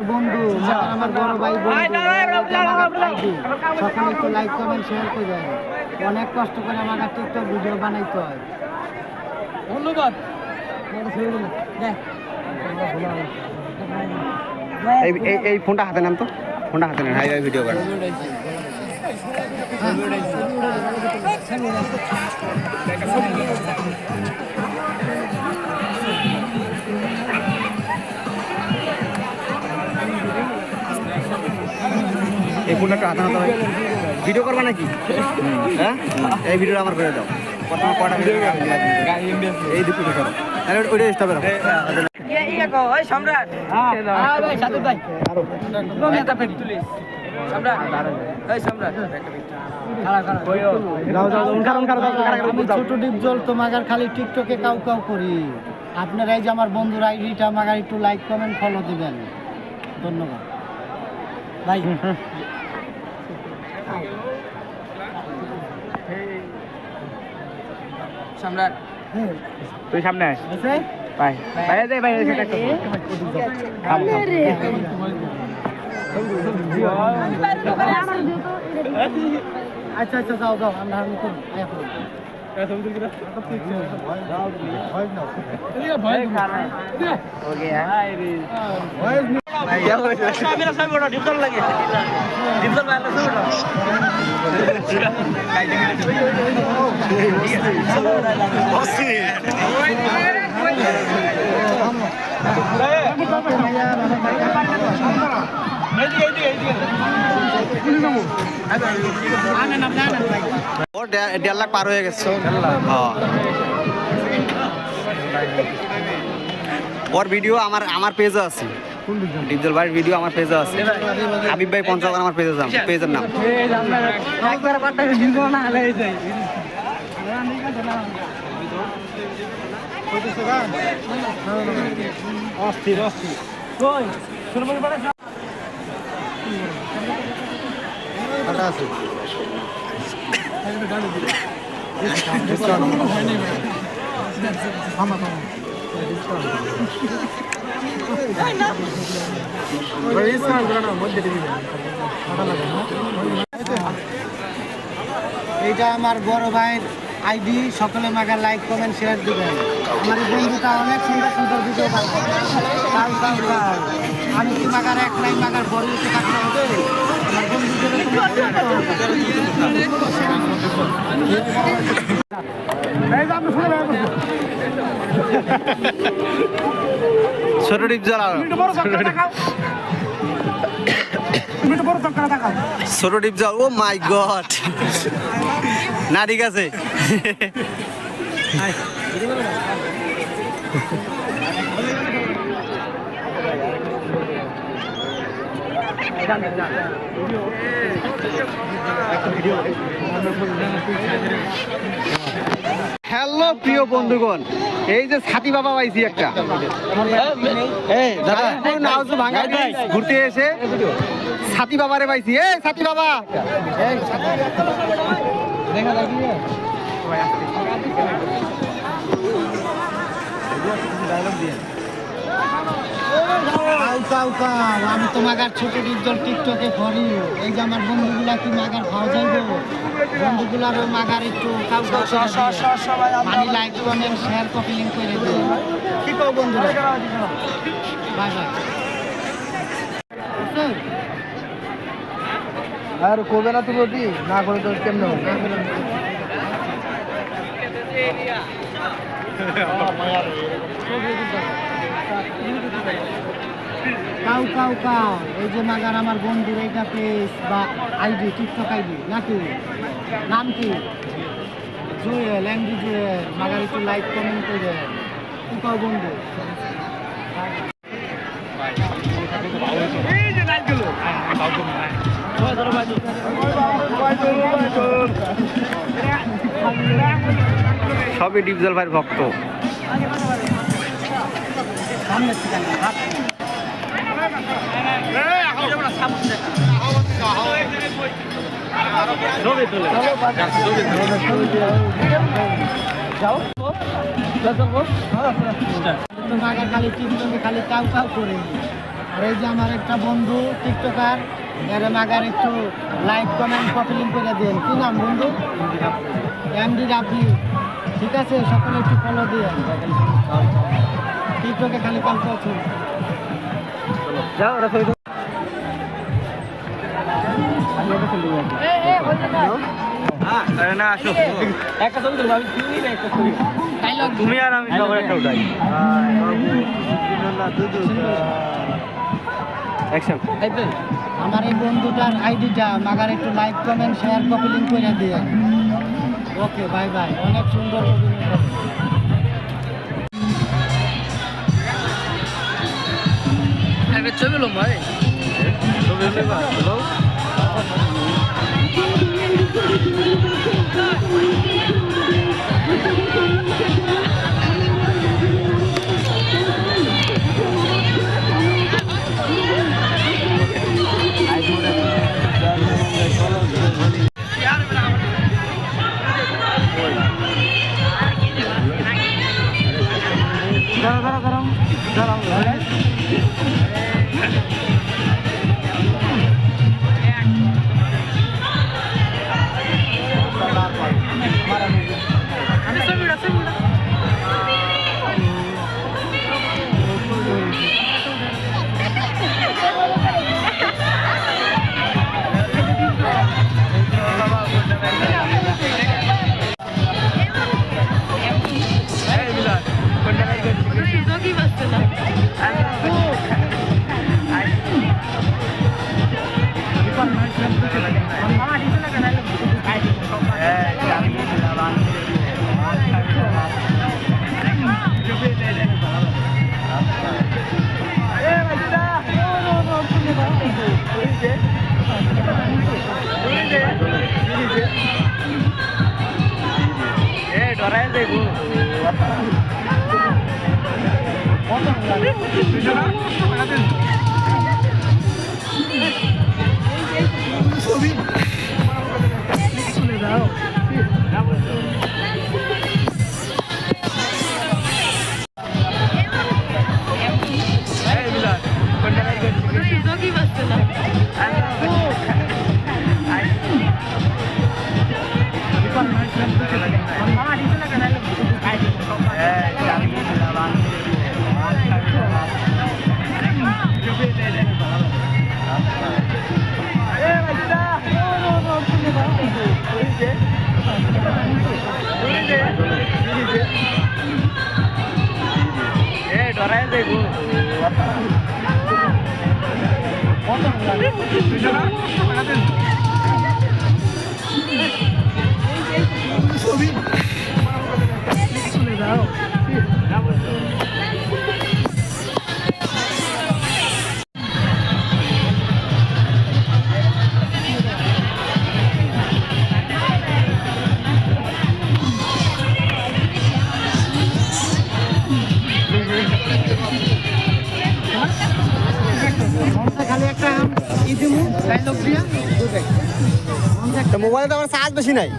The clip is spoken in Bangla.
বন্ধু আমার বড় ভাই সকলে একটু লাইক কমেন্ট শেয়ার করে দেয়। অনেক কষ্ট করে আমার টিকটক ভিডিও বানাইতে হয়। ধন্যবাদ। এই ফোনটা হাতে নাম তো, ফোনটা হাতে নেন, হাই হাই ভিডিও করেন। এই ফোনটা একটু হাতে নাতে ভাই, ভিডিও করবা নাকি? হ্যাঁ, এই ভিডিওটা আমার করে দাও। প্রথমে কটা ভিডিও এই দুটো করো, আরে ওইটা স্টপ করো। সম্রাট ভাই সাথে ভাই আরো একটা পেট তুলিস। সম্রাট এই সম্রাট আমি ছোট ডিপজল তোমাদের খালি টিকটকে কাউ কাউ করি। আপনারা এই যে আমার বন্ধুর আইডিটা আমাকে একটু লাইক কমেন্ট ফলো দিবেন। ধন্যবাদ ভাই। সম্রাট তুই সামনে আয় ভাই, ভাই দে ভাই সেটা একটু থাম থাম। আচ্ছা আচ্ছা যাও যাও, আমরা আমি করব। ওর 1.5 লাখ পার হয়ে গেছে। ওর ভিডিও আমার পেজে আছে, ডিপজল ভাইয়ের ভিডিও আমার পেজে আছে। হাবিব ভাই 50 আমার পেজের নাম। অস্থির অস্থির আছে। এইটা আমার বড় ভাইয়ের আইডি, সকলে মাগার লাইক কমেন্ট শেয়ার দিবেন। আমার বন্ধুটা অনেক সুন্দর সুন্দর ভিডিও বানায়। আমি কি মাগার এক লাইন মাগার বড় উঠে থাকতে হবে? আমার বন্ধুদের ছোট ডিপজল ছোট ডিপজল, ও মাই গড। না ঠিক আছে, হ্যালো প্রিয় বন্ধুগণ, এই যে ছাতি বাবা পাইছি একটা ঘুরতে এসে ছাতি বাবারে পাইছি। এই ছাতি বাবা আমি তো মাগার ছোট ডিপজল টিকটকে করি। এই যে আমার বন্ধুগুলা কি মাগার ভাও যাইব, বন্ধুগুলারও মাগার একটু like comment share copy link করে দেবো। কি কও বন্ধুরা? Bye bye. আর করবে না তুমি ওটি না করে তো কেমন হবে? কাউ কাউ কাউ এই যে মাগার আমার বন্ধুর এইটা পেজ বা আইডি, টিকটক আইডি নাকি নাম কি? জুয়েল, এমডি জুয়েল। মাগার একটু লাইক কমেন্ট করে কি কাউ বন্ধু। সবই ডিপজল ভাইয়ের ভক্ত। যাও তো মাগার খালি টিকটকে খালি কাউ কাউ করে। আর এই যে আমার একটা বন্ধু টিকটকার, এর মাগার একটু লাইক কমেন্ট কপিলিং করে দেন। কি নাম বন্ধু? এমডি রাবি। ঠিক আছে, সকলে একটু ফলো দিয়ে টিকটকে খালি কাউ কাউ করে। না আসো একটা ছবি তুলবো আমি তুমি আর আমি সবার একটা উঠাই আমার এই বন্ধুটার আইডিটা মাগার একটু like comment share copy link করে দিয়ে। ওকে বাই বাই, অনেক সুন্দর ছবি লো ভাই ছবি লো খালি একটা ইদিমু ডায়লগ দিয়া মোবাইলে তো আমার চার্জ বেশি নাই।